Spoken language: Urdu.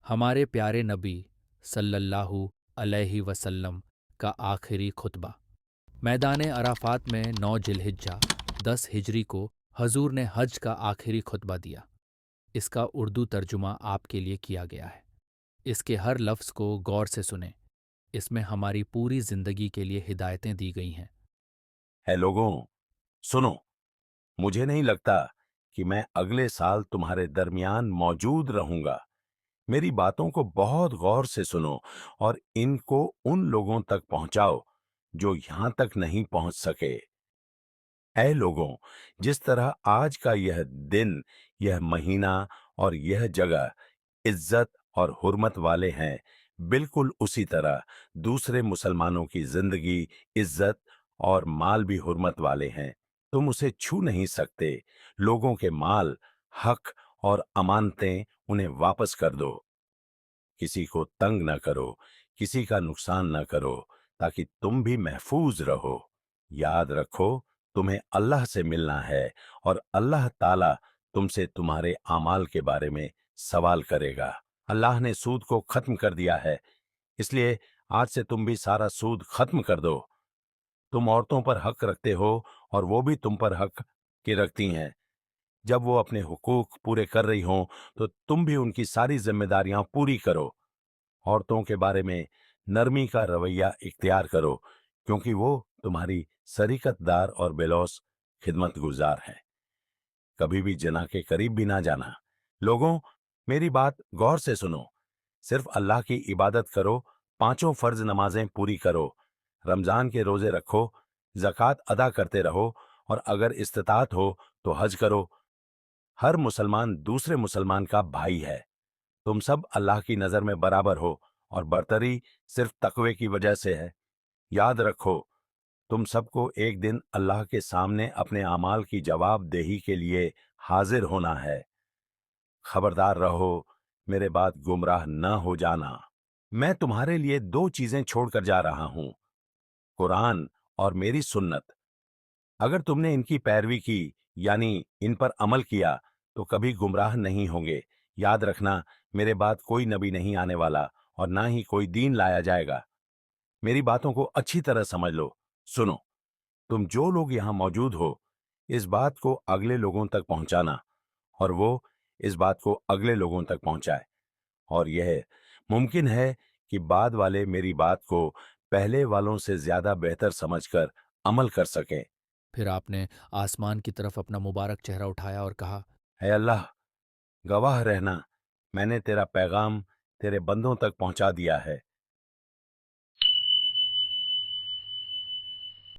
ہمارے پیارے نبی صلی اللہ علیہ وسلم کا آخری خطبہ۔ میدان عرفات میں 9 ذی الحجہ 10 ہجری کو حضور نے حج کا آخری خطبہ دیا۔ اس کا اردو ترجمہ آپ کے لیے کیا گیا ہے۔ اس کے ہر لفظ کو غور سے سنیں، اس میں ہماری پوری زندگی کے لیے ہدایتیں دی گئی ہیں۔ ہے لوگوں، سنو، مجھے نہیں لگتا کہ میں اگلے سال تمہارے درمیان موجود رہوں گا۔ میری باتوں کو بہت غور سے سنو اور ان کو ان لوگوں تک پہنچاؤ جو یہاں تک نہیں پہنچ سکے۔ اے لوگوں، جس طرح آج کا یہ دن، یہ مہینہ اور یہ جگہ عزت اور حرمت والے ہیں، بالکل اسی طرح دوسرے مسلمانوں کی زندگی، عزت اور مال بھی حرمت والے ہیں۔ تم اسے چھو نہیں سکتے۔ لوگوں کے مال، حق اور امانتیں انہیں واپس کر دو۔ کسی کو تنگ نہ کرو، کسی کا نقصان نہ کرو، تاکہ تم بھی محفوظ رہو۔ یاد رکھو، تمہیں اللہ سے ملنا ہے اور اللہ تعالیٰ تم سے تمہارے اعمال کے بارے میں سوال کرے گا۔ اللہ نے سود کو ختم کر دیا ہے، اس لیے آج سے تم بھی سارا سود ختم کر دو۔ تم عورتوں پر حق رکھتے ہو اور وہ بھی تم پر حق کی رکھتی ہیں۔ جب وہ اپنے حقوق پورے کر رہی ہوں تو تم بھی ان کی ساری ذمہ داریاں پوری کرو۔ عورتوں کے بارے میں نرمی کا رویہ اختیار کرو، کیونکہ وہ تمہاری شریکت دار اور بلوس خدمت گزار ہے۔ کبھی بھی جنا کے قریب بھی نہ جانا۔ لوگوں، میری بات غور سے سنو۔ صرف اللہ کی عبادت کرو، 5 فرض نمازیں پوری کرو، رمضان کے روزے رکھو، زکوٰۃ ادا کرتے رہو، اور اگر استطاعت ہو تو حج کرو۔ ہر مسلمان دوسرے مسلمان کا بھائی ہے۔ تم سب اللہ کی نظر میں برابر ہو اور برتری صرف تقوی کی وجہ سے ہے۔ یاد رکھو، تم سب کو ایک دن اللہ کے سامنے اپنے اعمال کی جواب دہی کے لیے حاضر ہونا ہے۔ خبردار رہو، میرے بعد گمراہ نہ ہو جانا۔ میں تمہارے لیے 2 چیزیں چھوڑ کر جا رہا ہوں، قرآن اور میری سنت۔ اگر تم نے ان کی پیروی کی، یعنی ان پر عمل کیا، تو کبھی گمراہ نہیں ہوں گے۔ یاد رکھنا، میرے بعد کوئی نبی نہیں آنے والا اور نہ ہی کوئی دین لایا جائے گا۔ میری باتوں کو اچھی طرح سمجھ لو۔ سنو، تم جو لوگ یہاں موجود ہو، اس بات کو اگلے لوگوں تک پہنچانا، اور وہ اس بات کو اگلے لوگوں تک پہنچائے، اور یہ ممکن ہے کہ بعد والے میری بات کو پہلے والوں سے زیادہ بہتر سمجھ کر عمل کر سکیں۔ پھر آپ نے آسمان کی طرف اپنا مبارک چہرہ اٹھایا اور کہا، اے اللہ، گواہ رہنا، میں نے تیرا پیغام تیرے بندوں تک پہنچا دیا ہے۔